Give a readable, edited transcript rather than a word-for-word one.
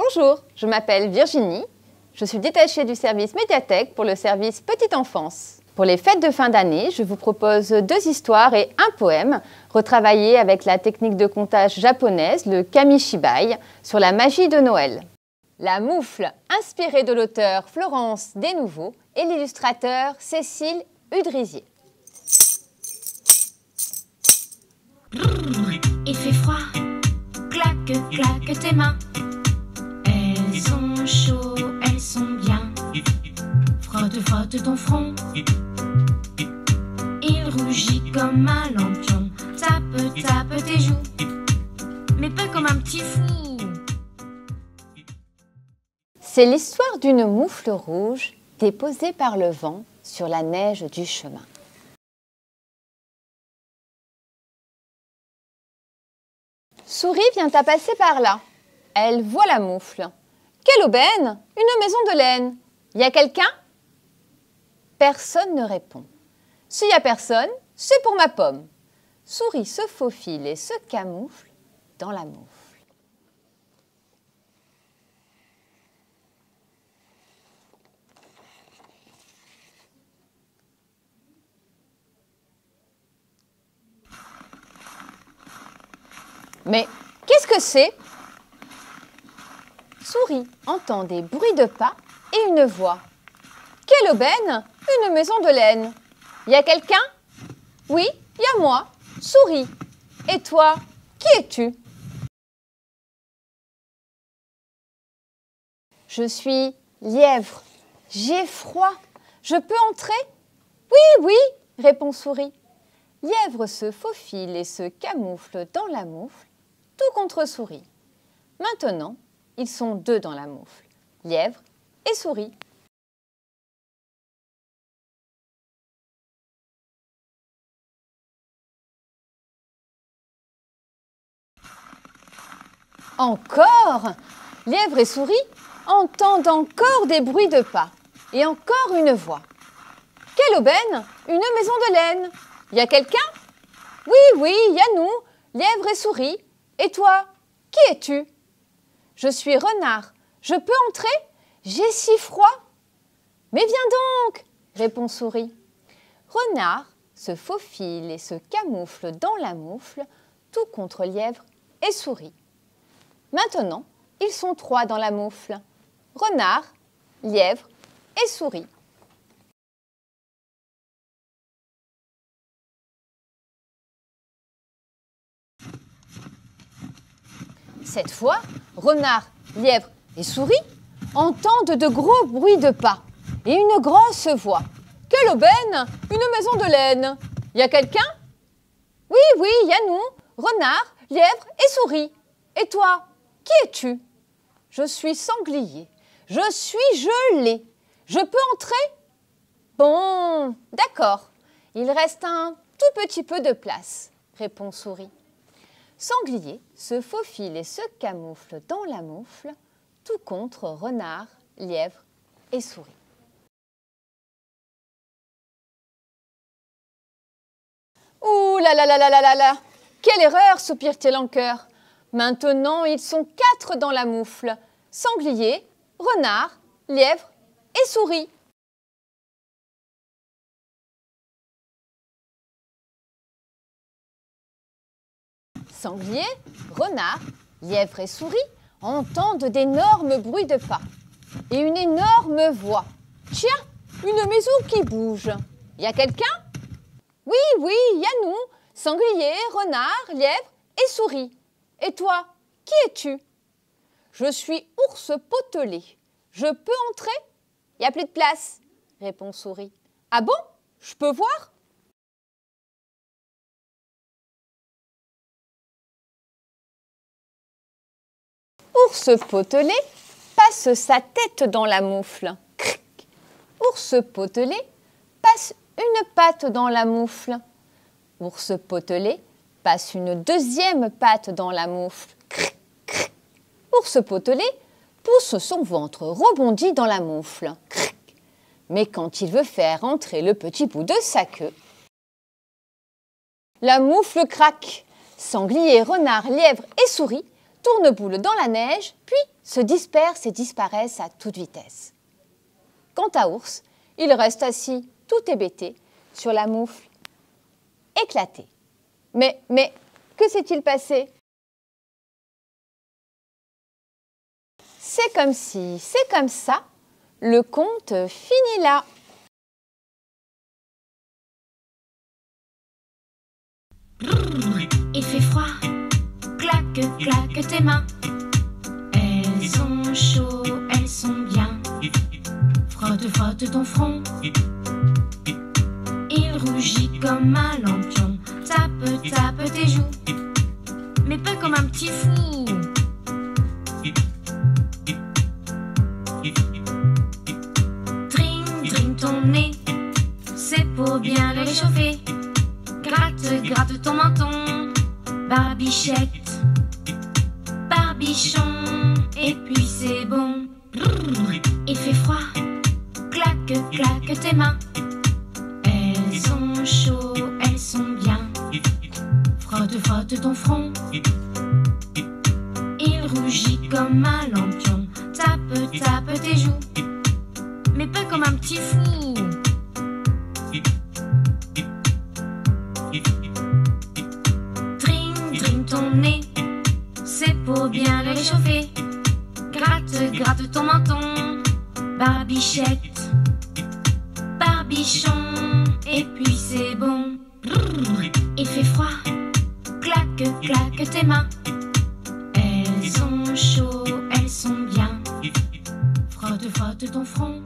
Bonjour, je m'appelle Virginie. Je suis détachée du service médiathèque pour le service Petite Enfance. Pour les fêtes de fin d'année, je vous propose 2 histoires et un poème retravaillés avec la technique de comptage japonaise, le Kamishibai, sur la magie de Noël. La moufle, inspirée de l'auteur Florence Desnouveaux et l'illustrateur Cécile Udrisier. Il fait froid, claque, claque tes mains. Elles sont chaudes, elles sont bien. Frotte, frotte ton front. Il rougit comme un lampion. Tape, tape tes joues. Mais pas comme un petit fou. C'est l'histoire d'une moufle rouge déposée par le vent sur la neige du chemin. Souris vient à passer par là. Elle voit la moufle. Quelle aubaine! Une maison de laine. Y a quelqu'un? Personne ne répond. S'il y a personne, c'est pour ma pomme. Souris se faufile et se camoufle dans la moufle. Mais qu'est-ce que c'est? Souris entend des bruits de pas et une voix. Quelle aubaine! Une maison de laine. Y a quelqu'un? Oui, y a moi, Souris. Et toi, qui es-tu? Je suis lièvre. J'ai froid. Je peux entrer? Oui, oui, répond Souris. Lièvre se faufile et se camoufle dans la moufle, tout contre Souris. Maintenant, ils sont 2 dans la moufle, Lièvre et Souris. Encore! Lièvre et Souris entendent encore des bruits de pas et encore une voix. Quelle aubaine! Une maison de laine. Y a quelqu'un? Oui, oui, y a nous, Lièvre et Souris. Et toi, qui es-tu? Je suis renard. Je peux entrer? J'ai si froid. Mais viens donc, répond Souris. Renard se faufile et se camoufle dans la moufle, tout contre Lièvre et Souris. Maintenant, ils sont 3 dans la moufle. Renard, Lièvre et Souris. Cette fois, Renard, Lièvre et Souris entendent de gros bruits de pas et une grosse voix. Quelle aubaine! Une maison de laine. Y a quelqu'un? Oui, oui, y a nous, Renard, Lièvre et Souris. Et toi, qui es-tu? Je suis sanglier. Je suis gelé. Je peux entrer? Bon, d'accord. Il reste un tout petit peu de place, répond Souris. Sanglier se faufile et se camoufle dans la moufle, tout contre Renard, Lièvre et Souris. Ouh là là là là là là là! Quelle erreur, soupire-t-il en chœur. Maintenant, ils sont 4 dans la moufle. Sanglier, Renard, Lièvre et Souris. Sanglier, Renard, Lièvre et Souris entendent d'énormes bruits de pas et une énorme voix. Tiens, une maison qui bouge. Y a quelqu'un? Oui, oui, y a nous, Sanglier, Renard, Lièvre et Souris. Et toi, qui es-tu? Je suis ours potelé. Je peux entrer? Y a plus de place, répond Souris. Ah bon? Je peux voir? Ours potelé passe sa tête dans la moufle. Cric. Ours potelé passe une patte dans la moufle. Ours potelé passe une deuxième patte dans la moufle. Cric, cric. Ours potelé pousse son ventre rebondi dans la moufle. Cric. Mais quand il veut faire entrer le petit bout de sa queue, la moufle craque. Sanglier, renard, lièvre et souris tourne-boule dans la neige, puis se dispersent et disparaissent à toute vitesse. Quant à Ours, il reste assis, tout hébété, sur la moufle éclatée. Mais, que s'est-il passé? C'est comme si, c'est comme ça, le conte finit là. Il fait froid, claque, claque tes mains. Elles sont chaudes, elles sont bien. Frotte, frotte ton front. Il rougit comme un lampion. Tape, tape tes joues. Mais pas comme un petit fou. Tring, tring ton nez. C'est pour bien le réchauffer. Gratte, gratte ton menton. Barbichette, barbichon. Et puis c'est bon. Il fait froid. Claque, claque tes mains. Elles sont chaudes, elles sont bien. Frotte, frotte ton front. Il rougit comme un lampion. Tape, tape tes joues. Mais pas comme un petit fou. Tring, tring ton nez. C'est pour bien le réchauffer. Gratte, gratte ton menton. Barbichette, barbichon. Et puis c'est bon. Il fait froid. Claque, claque tes mains. Elles sont chaudes, elles sont bien. Frotte, frotte ton front.